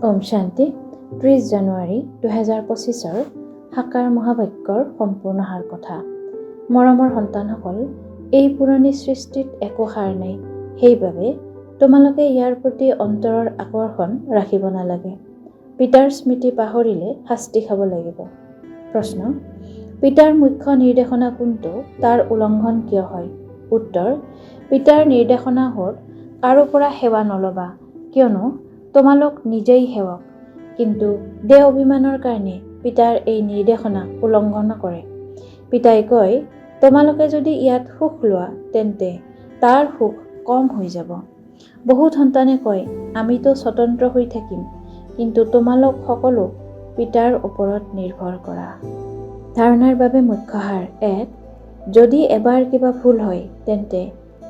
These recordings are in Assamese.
ওম শান্তি 30 জানুৱাৰী 2025 সাকাৰ মহাবাক্যৰ সম্পূৰ্ণ সাৰ কথা। মৰমৰ সন্তানসকল, এই পুৰণি সৃষ্টিত একো সাৰ নাই, সেইবাবে তোমালোকে ইয়াৰ প্ৰতি অন্তৰৰ আকৰ্ষণ ৰাখিব নালাগে। পিতাৰ স্মৃতি পাহৰিলে শাস্তি খাব লাগিব। প্ৰশ্ন: পিতাৰ মুখ্য নিৰ্দেশনা কোনটো? তাৰ উলংঘন কিয় হয়? উত্তৰ: পিতাৰ নিৰ্দেশনা হ'ল কাৰো পৰা সেৱা নল'বা, কিয়নো তোমালোক নিজেই সেৱক। কিন্তু দেহ অভিমানৰ কাৰণে পিতাৰ এই নিৰ্দেশনা উলংঘন কৰে। পিতাই কয়, তোমালোকে যদি ইয়াত সুখ লোৱা তেন্তে তাৰ সুখ কম হৈ যাব। বহুত সন্তানে কয়, আমিতো স্বতন্ত্ৰ হৈ থাকিম, কিন্তু তোমালোক সকলো পিতাৰ ওপৰত নিৰ্ভৰ কৰা। ধাৰণাৰ বাবে মুখ্য সাৰ: 1. যদি এবাৰ কিবা ভুল হয় তেন্তে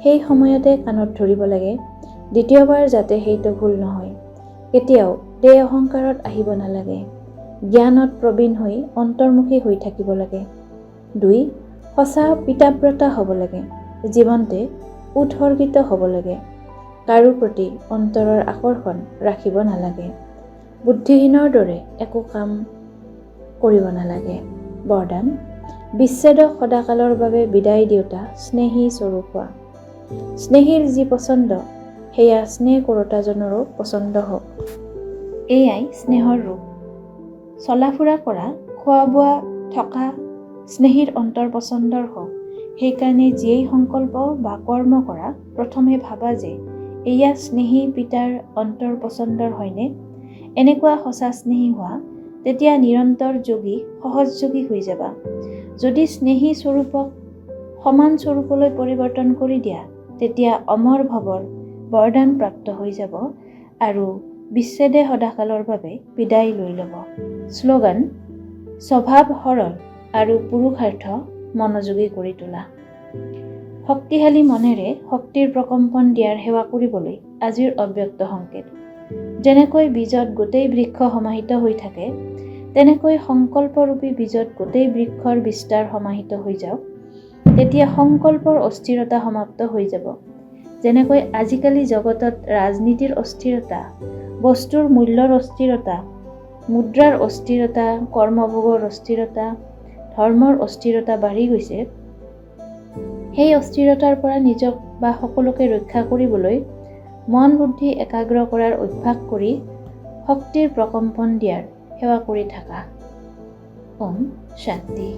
সেই সময়তে কাণত ধৰিব লাগে। দ্বিতীয়বাৰ যাতে সেইটো ভুল নহয়। কেতিয়াও দেহ অহংকাৰত আহিব নালাগে। জ্ঞানত প্ৰবীণ হৈ অন্তৰ্মুখী হৈ থাকিব লাগে। 2. সঁচা পিতাব্ৰতা হ'ব লাগে। জীৱনতে উৎসৰ্গিত হ'ব লাগে। কাৰো প্ৰতি অন্তৰৰ আকৰ্ষণ ৰাখিব নালাগে। বুদ্ধিহীনৰ দৰে একো কাম কৰিব নালাগে। বৰদান: বিচ্ছেদক সদাকালৰ বাবে বিদায় দিওঁতা স্নেহী স্বৰূপ হোৱা। স্নেহীৰ যি পচন্দ সেয়া স্নেহ কৰোতাজনৰো পচন্দ হওক। এয়াই স্নেহৰ ৰূপ। চলাফুৰা কৰা, খোৱা বোৱা, থকা স্নেহীৰ অন্তৰ পচন্দৰ হওক। সেইকাৰণে যিয়েই সংকল্প বা কৰ্ম কৰা, প্ৰথমে ভাবা যে এয়া স্নেহী পিতাৰ অন্তৰ পচন্দৰ হয়নে? এনেকুৱা সঁচা স্নেহী হোৱা, তেতিয়া নিৰন্তৰ যোগী, সহজযোগী হৈ যাবা। যদি স্নেহী স্বৰূপক সমান স্বৰূপলৈ পৰিৱৰ্তন কৰি দিয়া, তেতিয়া অমৰ ভৱৰ বৰদান প্ৰাপ্ত হৈ যাব আৰু বিচ্ছেদে সদাকালৰ বাবে বিদায় লৈ ল'ব। শ্লোগান: স্বভাৱ সৰল আৰু পুৰুষাৰ্থ মনোযোগী কৰি তোলা। শক্তিশালী মনেৰে শক্তিৰ প্ৰকম্পন দিয়াৰ সেৱা কৰিবলৈ আজিৰ অব্যক্ত সংকেত। যেনেকৈ বীজত গোটেই বৃক্ষ সমাহিত হৈ থাকে, তেনেকৈ সংকল্পৰূপী বীজত গোটেই বৃক্ষৰ বিস্তাৰ সমাহিত হৈ যাওক। তেতিয়া সংকল্পৰ অস্থিৰতা সমাপ্ত হৈ যাব। যেনেকৈ আজিকালি জগতত ৰাজনীতিৰ অস্থিৰতা, বস্তুৰ মূল্যৰ অস্থিৰতা, মুদ্ৰাৰ অস্থিৰতা, কৰ্মভোগৰ অস্থিৰতা, ধৰ্মৰ অস্থিৰতা বাঢ়ি গৈছে, সেই অস্থিৰতাৰ পৰা নিজক বা সকলোকে ৰক্ষা কৰিবলৈ মন বুদ্ধি একাগ্ৰ কৰাৰ অভ্যাস কৰি শক্তিৰ প্ৰকম্পন দিয়াৰ সেৱা কৰি থাকা। ওম শান্তি।